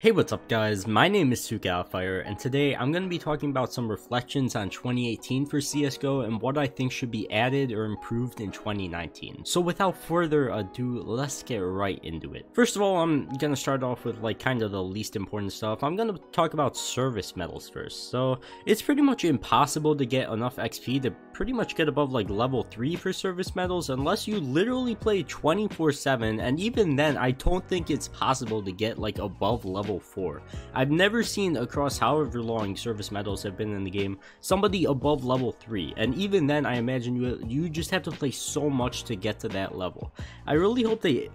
Hey, what's up guys, my name is CykaHotFire, and today I'm going to be talking about some reflections on 2018 for CSGO and what I think should be added or improved in 2019. So without further ado, let's get right into it. First of all, I'm going to start off with kind of the least important stuff. I'm going to talk about service medals first. So it's pretty much impossible to get enough XP to pretty much get above level 3 for service medals unless you literally play 24/7, and even then I don't think it's possible to get above level 4. I've never seen across however long service medals have been in the game somebody above level 3, and even then I imagine you just have to play so much to get to that level. I really hope they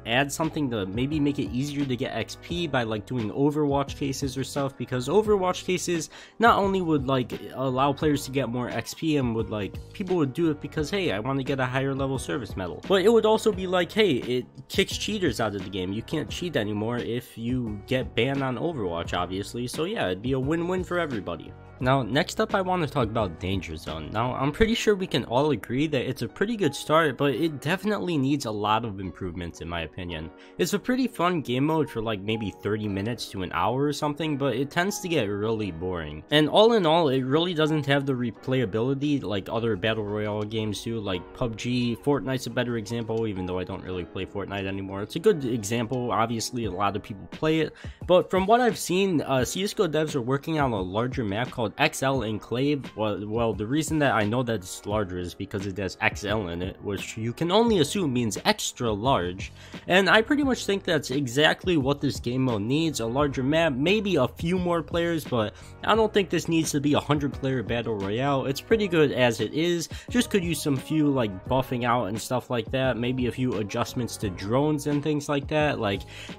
add something to maybe make it easier to get XP by doing Overwatch cases or stuff, because Overwatch cases not only would allow players to get more XP and would people would do it because, hey, I want to get a higher level service medal, but it would also be hey, it kicks cheaters out of the game. You can't cheat anymore if you get banned on Overwatch, obviously, so yeah, it'd be a win-win for everybody. Now, next up I want to talk about Danger Zone. Now, I'm pretty sure we can all agree that it's a pretty good start, but it definitely needs a lot of improvements in my opinion. It's a pretty fun game mode for maybe 30 minutes to an hour or something, but it tends to get really boring. And all in all, it really doesn't have the replayability like other Battle Royale games do, like PUBG. Fortnite's a better example, even though I don't really play Fortnite anymore. It's a good example, obviously a lot of people play it, but from what I've seen, CSGO devs are working on a larger map called XL Enclave. Well, the reason that I know that it's larger is because it has XL in it, which you can only assume means extra large, and I pretty much think that's exactly what this game mode needs: a larger map, maybe a few more players, but I don't think this needs to be a 100-player battle royale. It's pretty good as it is, just could use some few buffing out and stuff like that, maybe a few adjustments to drones and things like that.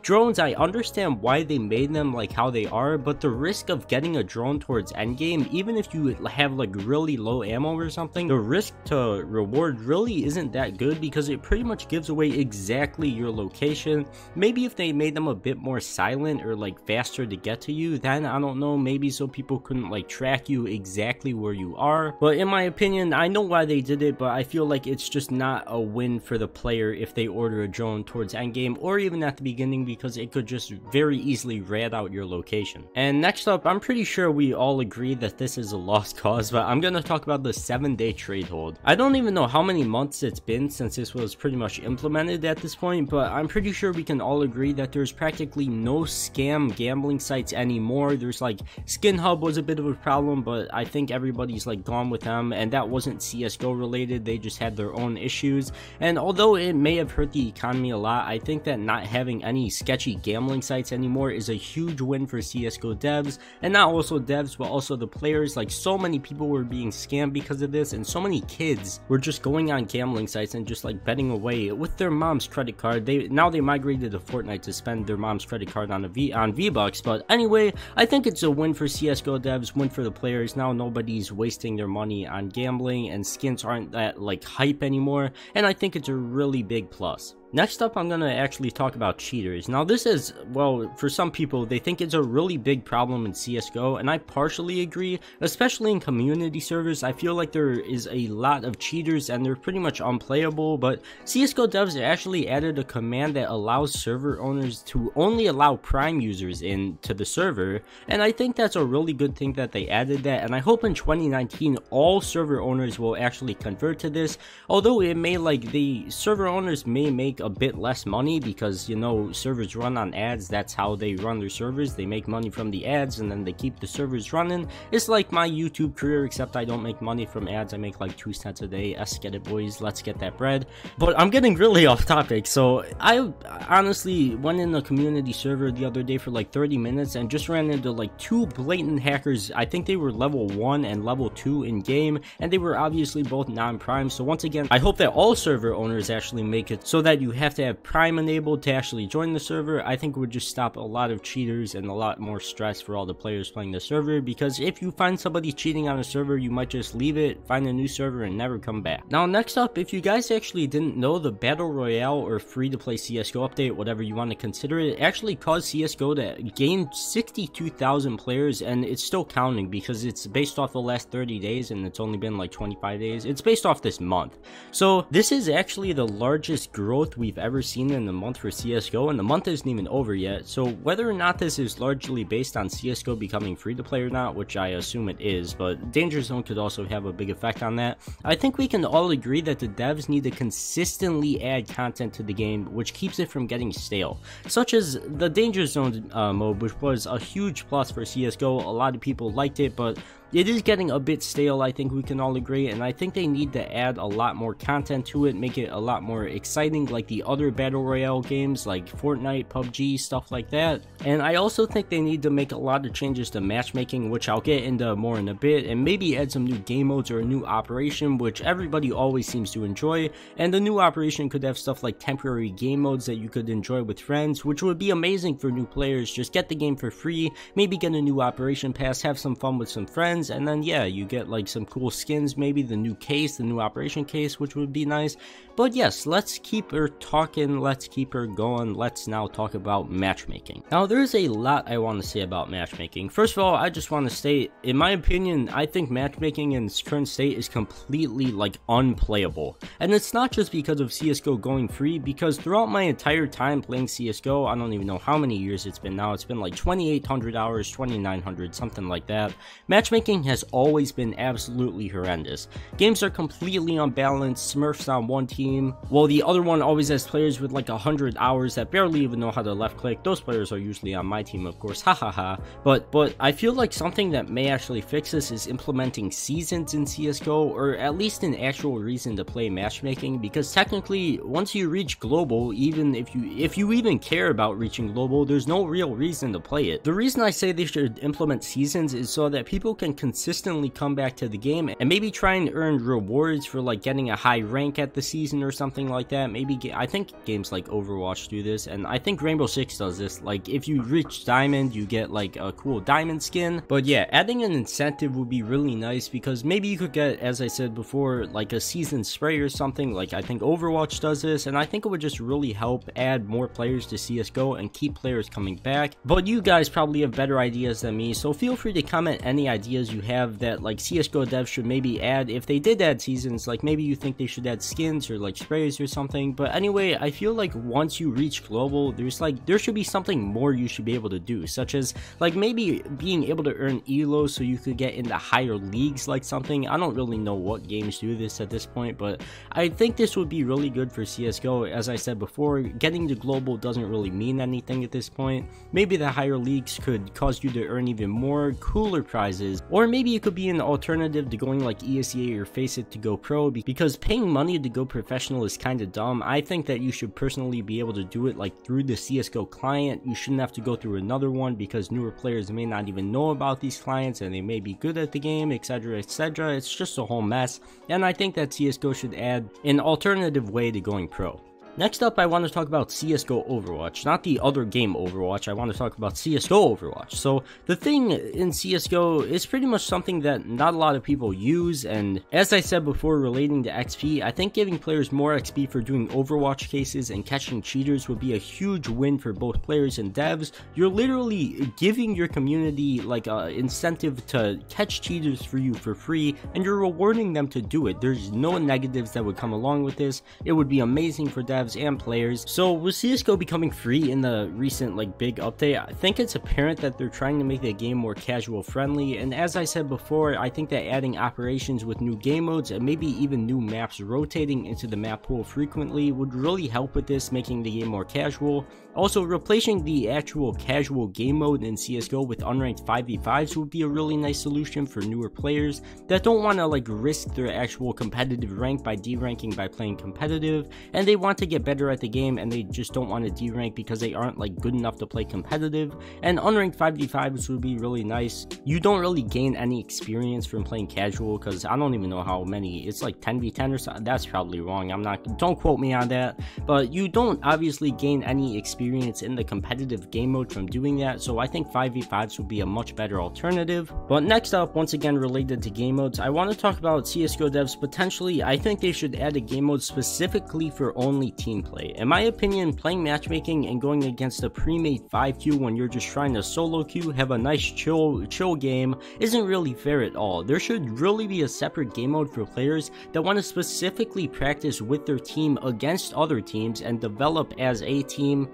Drones, I understand why they made them how they are, but the risk of getting a drone towards endgame, even if you have really low ammo or something, the risk to reward really isn't that good, because it pretty much gives away exactly your location. Maybe if they made them a bit more silent or faster to get to you, then I don't know, maybe so people couldn't track you exactly where you are. But in my opinion, I know why they did it, but I feel it's just not a win for the player if they order a drone towards endgame or even at the beginning, because it could just very easily rat out your location. And next up, I'm pretty sure we all agree that this is a lost cause, but I'm gonna talk about the 7-day trade hold. I don't even know how many months it's been since this was pretty much implemented at this point, but I'm pretty sure we can all agree that there's practically no scam gambling sites anymore. There's Skin Hub was a bit of a problem, but I think everybody's gone with them, and that wasn't CSGO related, they just had their own issues. And although it may have hurt the economy a lot, I think that not having any sketchy gambling sites anymore is a huge win for CSGO devs, and not also devs but also the players. So many people were being scammed because of this, and so many kids were just going on gambling sites and just betting away with their mom's credit card. Now they migrated to Fortnite to spend their mom's credit card on V-Bucks, but anyway, I think it's a win for CSGO devs, win for the players. Now nobody's wasting their money on gambling, and skins aren't that hype anymore, and I think it's a really big plus. Next up, I'm going to actually talk about cheaters. Now this is, well, for some people, they think it's a really big problem in CSGO, and I partially agree, especially in community servers. I feel there is a lot of cheaters and they're pretty much unplayable, but CSGO devs actually added a command that allows server owners to only allow Prime users into the server, and I think that's a really good thing that they added that, and I hope in 2019 all server owners will actually convert to this, although it may, the server owners may make a bit less money, because servers run on ads. That's how they run their servers. They make money from the ads and then they keep the servers running. It's like my YouTube career, except I don't make money from ads. I make 2 cents a day. Get it, boys, let's get that bread. But I'm getting really off topic. So I honestly went in a community server the other day for 30 minutes and just ran into 2 blatant hackers. I think they were level 1 and level 2 in game, and they were obviously both non-prime. So once again, I hope that all server owners actually make it so that you have to have Prime enabled to actually join the server. I think it would just stop a lot of cheaters and a lot more stress for all the players playing the server, because if you find somebody cheating on a server, you might just leave it, find a new server, and never come back. Now next up, if you guys actually didn't know, the Battle Royale or free-to-play CSGO update, whatever you want to consider it, actually caused CSGO to gain 62,000 players, and it's still counting because it's based off the last 30 days and it's only been 25 days. It's based off this month. So this is actually the largest growth growth we've ever seen in a month for CSGO, and the month isn't even over yet. So whether or not this is largely based on CSGO becoming free to play or not, which I assume it is, but Danger Zone could also have a big effect on that, I think we can all agree that the devs need to consistently add content to the game which keeps it from getting stale, such as the Danger Zone mode, which was a huge plus for CSGO. A lot of people liked it, but it is getting a bit stale, I think we can all agree, and I think they need to add a lot more content to it, make it a lot more exciting like the other Battle Royale games like Fortnite, PUBG, stuff like that. And I also think they need to make a lot of changes to matchmaking, which I'll get into more in a bit, and maybe add some new game modes or a new operation, which everybody always seems to enjoy. And the new operation could have stuff like temporary game modes that you could enjoy with friends, which would be amazing for new players. Just get the game for free, maybe get a new operation pass, have some fun with some friends, and then yeah, you get like some cool skins, maybe the new case, the new operation case, which would be nice. But yes, let's keep her talking, let's keep her going. Let's now talk about matchmaking. Now there's a lot I want to say about matchmaking. First of all, I just want to state, in my opinion, I think matchmaking in its current state is completely like unplayable. And it's not just because of CSGO going free, because throughout my entire time playing CSGO, I don't even know how many years it's been now, it's been like 2,800 hours, 2,900, something like that. Matchmaking has always been absolutely horrendous. Games are completely unbalanced, Smurfs on one team, while the other one always has players with like 100 hours that barely even know how to left click. Those players are usually on my team, of course, hahaha. But I feel like something that may actually fix this is implementing seasons in CSGO, or at least an actual reason to play matchmaking, because technically once you reach global, even if you even care about reaching global, there's no real reason to play it. The reason I say they should implement seasons is so that people can consistently come back to the game and maybe try and earn rewards for like getting a high rank at the season or something like that. Maybe I think games like Overwatch do this, and I think Rainbow Six does this. Like if you reach diamond, you get like a cool diamond skin. But yeah, adding an incentive would be really nice, because maybe you could get, as I said before, like a season spray or something. Like I think Overwatch does this, and I think it would just really help add more players to CSGO and keep players coming back. But you guys probably have better ideas than me, so feel free to comment any ideas you have that like CSGO devs should maybe add if they did add seasons. Like maybe you think they should add skins or like sprays or something. But anyway, I feel like once you reach global, there should be something more you should be able to do, such as like maybe being able to earn elo so you could get into higher leagues, like something. I don't really know what games do this at this point, but I think this would be really good for CSGO. As I said before, getting to global doesn't really mean anything at this point. Maybe the higher leagues could cause you to earn even more cooler prizes, or maybe it could be an alternative to going like ESEA or Faceit to go pro, because paying money to go professional is kind of dumb. I think that you should personally be able to do it like through the CSGO client. You shouldn't have to go through another one, because newer players may not even know about these clients and they may be good at the game, etc, etc. It's just a whole mess, and I think that CSGO should add an alternative way to going pro. Next up, I want to talk about CSGO Overwatch, not the other game Overwatch. I want to talk about CSGO Overwatch. So the thing in CSGO is pretty much something that not a lot of people use, and as I said before relating to XP, I think giving players more XP for doing Overwatch cases and catching cheaters would be a huge win for both players and devs. You're literally giving your community like an incentive to catch cheaters for you for free, and you're rewarding them to do it. There's no negatives that would come along with this. It would be amazing for devs and players. So with CSGO becoming free in the recent like big update, I think it's apparent that they're trying to make the game more casual friendly, and as I said before, I think that adding operations with new game modes and maybe even new maps rotating into the map pool frequently would really help with this, making the game more casual. Also, replacing the actual casual game mode in CSGO with unranked 5v5s would be a really nice solution for newer players that don't want to like risk their actual competitive rank by deranking by playing competitive, and they want to get better at the game and they just don't want to derank because they aren't like good enough to play competitive. And unranked 5v5s would be really nice. You don't really gain any experience from playing casual, because I don't even know how many, it's like 10v10 or something. That's probably wrong, don't quote me on that, but you don't obviously gain any experience in the competitive game mode from doing that, so I think 5v5s would be a much better alternative. But next up, once again related to game modes, I want to talk about CSGO devs potentially. I think they should add a game mode specifically for only team play. In my opinion, playing matchmaking and going against a pre-made 5Q when you're just trying to solo queue, have a nice chill game, isn't really fair at all. There should really be a separate game mode for players that want to specifically practice with their team against other teams and develop as a team.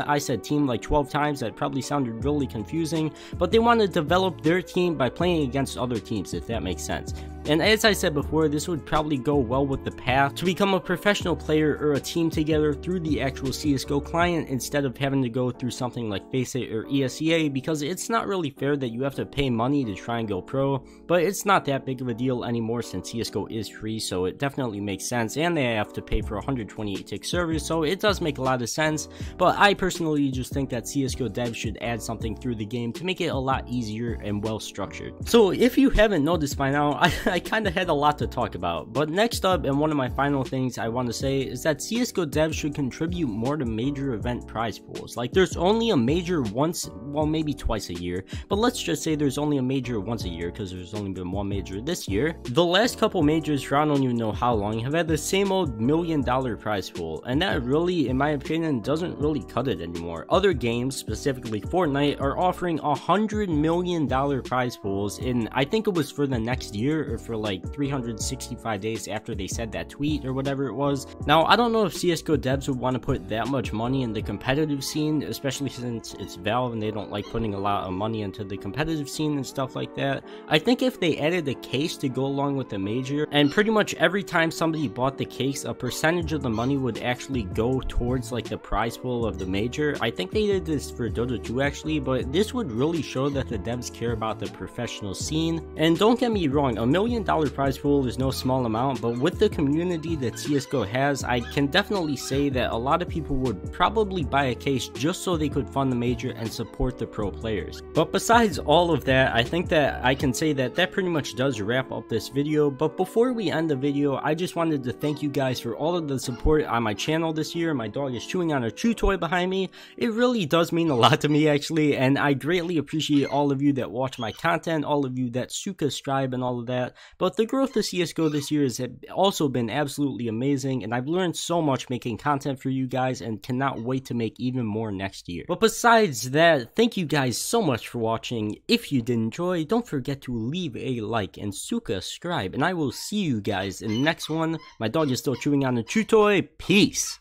I said team like 12 times, that probably sounded really confusing, but they want to develop their team by playing against other teams, if that makes sense. And as I said before, this would probably go well with the path to become a professional player or a team together through the actual CSGO client instead of having to go through something like FaceIt or ESEA, because it's not really fair that you have to pay money to try and go pro, but it's not that big of a deal anymore since CSGO is free, so it definitely makes sense, and they have to pay for 128 tick servers, so it does make a lot of sense. But I personally just think that CSGO devs should add something through the game to make it a lot easier and well structured. So if you haven't noticed by now, I kind of had a lot to talk about, but next up, and one of my final things I want to say, is that CSGO devs should contribute more to major event prize pools. Like, there's only a major once, well, maybe twice a year, but let's just say there's only a major once a year because there's only been one major this year. The last couple majors for I don't even know how long have had the same old $1 million prize pool, and that really, in my opinion, doesn't really cut it anymore. Other games, specifically Fortnite, are offering $100 million prize pools in, I think it was for the next year, or for like 365 days after they said that tweet or whatever it was. Now, I don't know if CSGO devs would want to put that much money in the competitive scene, especially since it's Valve and they don't like putting a lot of money into the competitive scene and stuff like that. I think if they added a case to go along with the major, and pretty much every time somebody bought the case, a percentage of the money would actually go towards like the prize pool of the major. I think they did this for Dota 2 actually, but this would really show that the devs care about the professional scene. And don't get me wrong, $1 million prize pool is no small amount, but with the community that CSGO has, I can definitely say that a lot of people would probably buy a case just so they could fund the major and support the pro players. But besides all of that, I think that I can say that that pretty much does wrap up this video. But before we end the video, I just wanted to thank you guys for all of the support on my channel this year. My dog is chewing on a chew toy behind me. It really does mean a lot to me actually, and I greatly appreciate all of you that watch my content, all of you that subscribe and all of that. But the growth of CSGO this year has also been absolutely amazing, and I've learned so much making content for you guys and cannot wait to make even more next year. But besides that, thank you guys so much for watching. If you did enjoy, don't forget to leave a like and subscribe, and I will see you guys in the next one. My dog is still chewing on the chew toy. Peace!